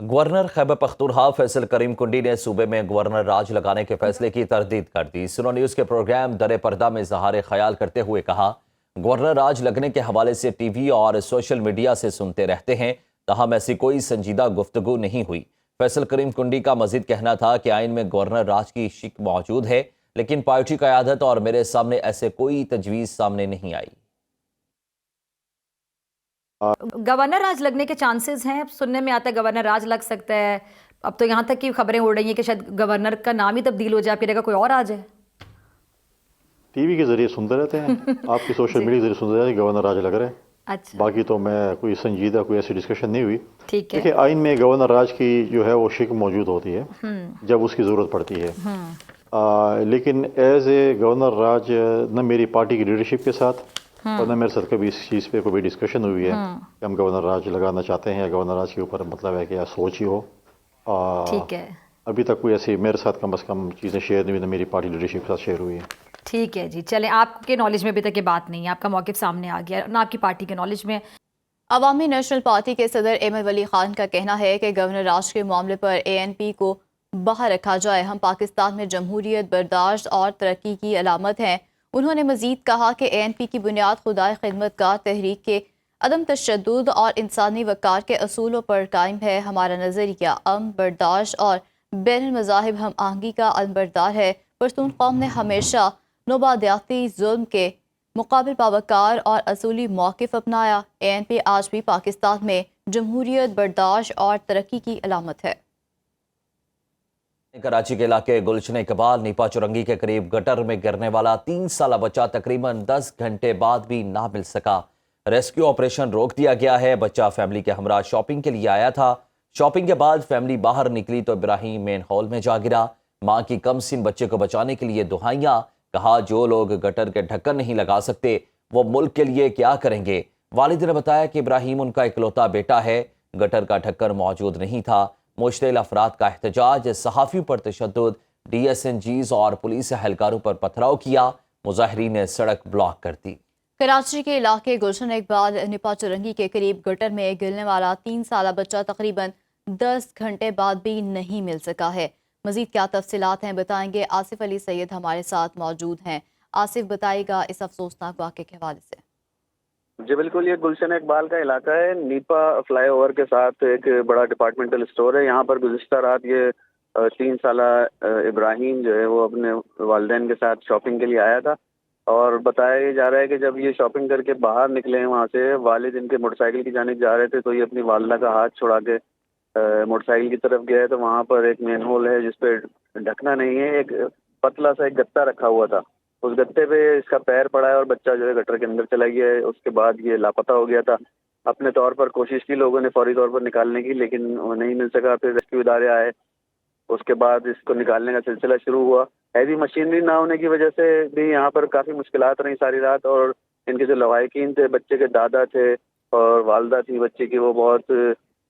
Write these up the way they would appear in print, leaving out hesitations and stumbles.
Governor Khyber Pakhtunkhwa Faisal کریم کنڈی نے صوبے میں گورنر راج لگانے کے فیصلے کی تردید کر دی۔ سنو نیوز کے پروگرام در پردہ میں اظہار خیال کرتے ہوئے کہا، گورنر راج لگنے کے حوالے سے ٹی وی اور سوشل میڈیا سے سنتے رہتے ہیں، تاہم ایسی کوئی سنجیدہ گفتگو نہیں ہوئی۔ فیصل کریم کنڈی کا مزید کہنا تھا کہ آئین میں گورنر راج کی شک موجود ہے، لیکن پارٹی قیادت اور میرے سامنے ایسے کوئی تجویز سامنے نہیں آئی۔ گورنر راج لگنے کے چانسز ہیں، اب سننے میں آتا ہے گورنر راج لگ سکتا ہے، اب تو یہاں تک کی خبریں اڑ رہی ہیں کہ شاید گورنر کا نام ہی تبدیل ہو جائے، پھر اگر کوئی اور آ جائے۔ ٹی وی کے ذریعے سنتے رہتے ہیں، آپ کی سوشل میڈیا کے ذریعے سنتے رہتے ہیں گورنر راج لگ رہے ہیں۔ اچھا، باقی تو میں کوئی سنجیدہ کوئی ایسی ڈسکشن نہیں ہوئی۔ ٹھیک ہے۔ دیکھیں، آئین میں گورنر راج کی جو ہے وہ شک موجود ہوتی ہے جب اس کی ضرورت پڑتی ہے، لیکن ایز اے گورنر راج نہ میری پارٹی کی لیڈرشپ کے ساتھ اور نہ میرے ساتھ کبھی اس چیز پہ کوئی ڈسکشن ہوئی ہے کہ ہم گورنر راج لگانا چاہتے ہیں یا گورنر راج کے اوپر مطلب ہے کہ سوچ ہی ہو۔ ٹھیک ہے، ابھی تک کوئی ایسی میرے ساتھ کم از کم چیزیں شیئر نہیں ہوئی، نہ میری پارٹی لیڈرشپ کے ساتھ شیئر ہوئی ہے۔ ٹھیک ہے جی، چلیں، آپ کے نالج میں ابھی تک یہ بات نہیں ہے، آپ کا موقف سامنے آ گیا، نہ آپ کی پارٹی کے نالج میں۔ عوامی نیشنل پارٹی کے صدر احمد ولی خان کا کہنا ہے کہ گورنر راج کے معاملے پر ANP کو باہر رکھا جائے، ہم پاکستان میں جمہوریت، برداشت اور ترقی کی علامت ہیں۔ انہوں نے مزید کہا کہ ANP کی بنیاد خدائے خدمت گار تحریک کے عدم تشدد اور انسانی وقار کے اصولوں پر قائم ہے۔ ہمارا نظریہ امن، برداشت اور بین المذاہب ہم آہنگی کا علمبردار ہے۔ پشتون قوم نے ہمیشہ نوبادیاتی ظلم کے مقابل باوقار اور اصولی موقف اپنایا۔ ANP آج بھی پاکستان میں جمہوریت، برداشت اور ترقی کی علامت ہے۔ کراچی کے علاقے گلشن اقبال نیپا چورنگی کے قریب گٹر میں گرنے والا 3 سالہ بچہ تقریباً 10 گھنٹے بعد بھی نہ مل سکا۔ ریسکیو آپریشن روک دیا گیا ہے۔ بچہ فیملی کے ہمراہ شاپنگ کے لیے آیا تھا۔ شاپنگ کے بعد فیملی باہر نکلی تو ابراہیم مین ہال میں جا گرا۔ ماں کی کم سن بچے کو بچانے کے لیے دہائیاں، کہا جو لوگ گٹر کے ڈھکن نہیں لگا سکتے وہ ملک کے لیے کیا کریں گے۔ والد نے بتایا کہ ابراہیم ان کا اکلوتا بیٹا ہے، گٹر کا ڈھکن موجود نہیں تھا۔ مشتعل افراد کا احتجاج، صحافیوں پر تشدد، DSNGs اور پولیس اہلکاروں پر پتھراؤ کیا، مظاہرین نے سڑک بلاک کر دی۔ کراچی کے علاقے گلشن اقبال نیپا چورنگی کے قریب گٹر میں گرنے والا 3 سالہ بچہ تقریباً 10 گھنٹے بعد بھی نہیں مل سکا ہے۔ مزید کیا تفصیلات ہیں بتائیں گے آصف علی سید ہمارے ساتھ موجود ہیں۔ آصف، بتائے گا اس افسوسناک واقعے کے حوالے سے۔ جی بالکل، یہ گلشن اقبال کا علاقہ ہے۔ نیپا فلائی اوور کے ساتھ ایک بڑا ڈپارٹمنٹل اسٹور ہے۔ یہاں پر گزشتہ رات یہ 3 سالہ ابراہیم جو ہے وہ اپنے والدین کے ساتھ شاپنگ کے لیے آیا تھا، اور بتایا جا رہا ہے کہ جب یہ شاپنگ کر کے باہر نکلے ہیں وہاں سے، والد ان کے موٹر سائیکل کی جانب جا رہے تھے تو یہ اپنی والدہ کا ہاتھ چھڑا کے موٹر سائیکل کی طرف گئے تو وہاں پر ایک مین ہول ہے جس پہ ڈھکنا نہیں ہے، ایک پتلا سا ایک گتا رکھا ہوا تھا، اس گتے پہ اس کا پیر پڑا ہے اور بچہ جو ہے گٹر کے اندر چلا گیا ہے۔ اس کے بعد یہ لاپتہ ہو گیا تھا۔ اپنے طور پر کوشش کی لوگوں نے فوری طور پر نکالنے کی، لیکن وہ نہیں مل سکا۔ پھر ریسکیو ادارے آئے، اس کے بعد اس کو نکالنے کا سلسلہ شروع ہوا۔ ہیوی مشینری نہ ہونے کی وجہ سے بھی یہاں پر کافی مشکلات رہیں ساری رات، اور ان کے جو لواحقین تھے، بچے کے دادا تھے اور والدہ تھی بچے کی، وہ بہت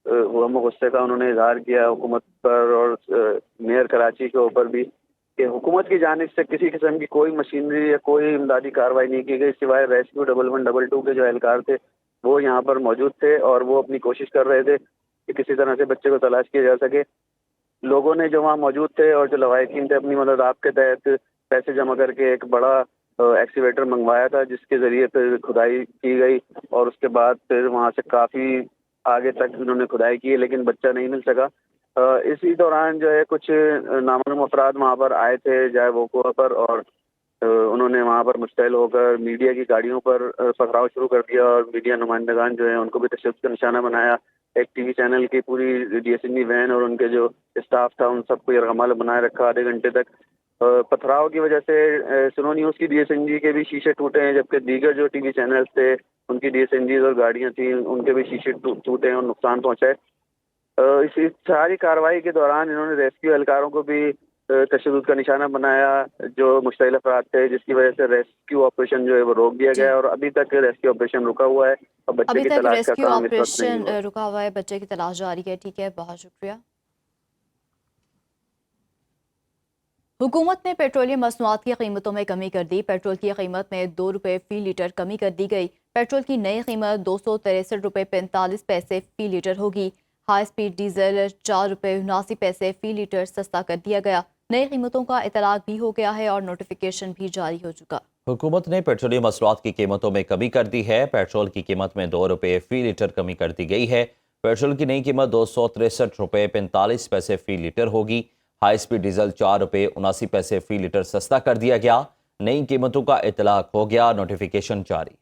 غم و غصے کا انہوں نے اظہار کیا حکومت پر اور میئر کراچی کے اوپر بھی، کہ حکومت کی جانب سے کسی قسم کی کوئی مشینری یا کوئی امدادی کارروائی نہیں کی گئی، سوائے ریسکیو 1112 کے جو اہلکار تھے وہ یہاں پر موجود تھے اور وہ اپنی کوشش کر رہے تھے کہ کسی طرح سے بچے کو تلاش کیا جا سکے۔ لوگوں نے جو وہاں موجود تھے اور جو لواحقین تھے اپنی مدد آپ کے تحت پیسے جمع کر کے ایک بڑا ایکسیویٹر منگوایا تھا، جس کے ذریعے پھر کھدائی کی گئی، اور اس کے بعد پھر وہاں سے کافی آگے تک انہوں نے کھدائی کی، لیکن بچہ نہیں مل سکا۔ اسی دوران جو ہے کچھ نامعلوم افراد وہاں پر آئے تھے جائے وقوع پر، اور انہوں نے وہاں پر مشتعل ہو کر میڈیا کی گاڑیوں پر پتھراؤ شروع کر دیا، اور میڈیا نمائندگان جو ہیں ان کو بھی تشدد کا نشانہ بنایا۔ ایک ٹی وی چینل کی پوری DSNG وین اور ان کے جو اسٹاف تھا ان سب کو یرغمال بنائے رکھا آدھے گھنٹے تک۔ پتھراؤ کی وجہ سے سنو نیوز کی DSNG کے بھی شیشے ٹوٹے ہیں، جبکہ دیگر جو ٹی وی چینلز تھے ان کی DSNGs اور گاڑیاں تھیں ان کے بھی شیشے ٹوٹے ہیں اور نقصان پہنچا ہے۔ اسی ساری کارروائی کے دوران انہوں نے ریسکیو اہلکاروں کو بھی تشدد کا نشانہ بنایا جو مشتعل افراد تھے، جس کی وجہ سے ریسکیو آپریشن جو ہے وہ روک دیا گیا ہے، اور ابھی تک ریسکیو آپریشن رکا ہوا ہے اور بچے ابھی کی تک تلاش کا ریسکیو کام اس وقت نہیں آپریشن ہوا۔ رکا ہوا ہے، بچے کی تلاش جاری ہے۔ ٹھیک ہے، بہت شکریہ۔ حکومت نے پیٹرولیم مصنوعات کی قیمتوں میں کمی کر دی۔ پیٹرول کی قیمت میں 2 روپے فی لیٹر کمی کر دی گئی۔ پیٹرول کی نئی قیمت 263 روپے 45 پیسے فی لیٹر ہوگی۔ ہائی سپیڈ ڈیزل 4 روپے 79 پیسے فی لیٹر سستا کر دیا گیا۔ نئی قیمتوں کا اطلاق بھی ہو گیا ہے اور نوٹیفیکیشن بھی جاری ہو چکا۔ حکومت نے پیٹرولیم مصنوعات کی قیمتوں میں کمی کر دی ہے۔ پیٹرول کی قیمت میں 2 روپے فی لیٹر کمی کر دی گئی ہے۔ پیٹرول کی نئی قیمت 263 روپے 45 پیسے فی لیٹر ہوگی۔ ہائی سپیڈ ڈیزل 4 روپے 79 پیسے فی لیٹر سستا کر دیا گیا۔ نئی قیمتوں کا اطلاق ہو گیا، نوٹیفیکیشن جاری۔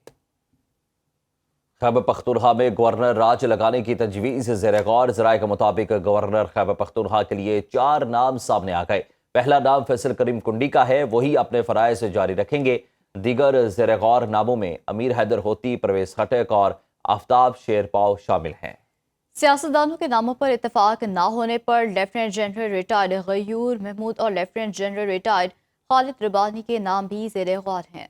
خیبر پختونخوا میں گورنر راج لگانے کی تجویز زیر غور۔ ذرائع کے مطابق گورنر خیبر پختونخوا کے لیے 4 نام سامنے آ گئے۔ پہلا نام فیصل کریم کنڈی کا ہے، وہی اپنے فرائض جاری رکھیں گے۔ دیگر زیر غور ناموں میں امیر حیدر ہوتی، پرویز خٹک اور آفتاب شیرپاؤ شامل ہیں۔ سیاستدانوں کے ناموں پر اتفاق نہ ہونے پر لیفٹیننٹ جنرل ریٹائرڈ غیور محمود اور لیفٹیننٹ جنرل ریٹائرڈ خالد ربانی کے نام بھی زیر غور ہیں۔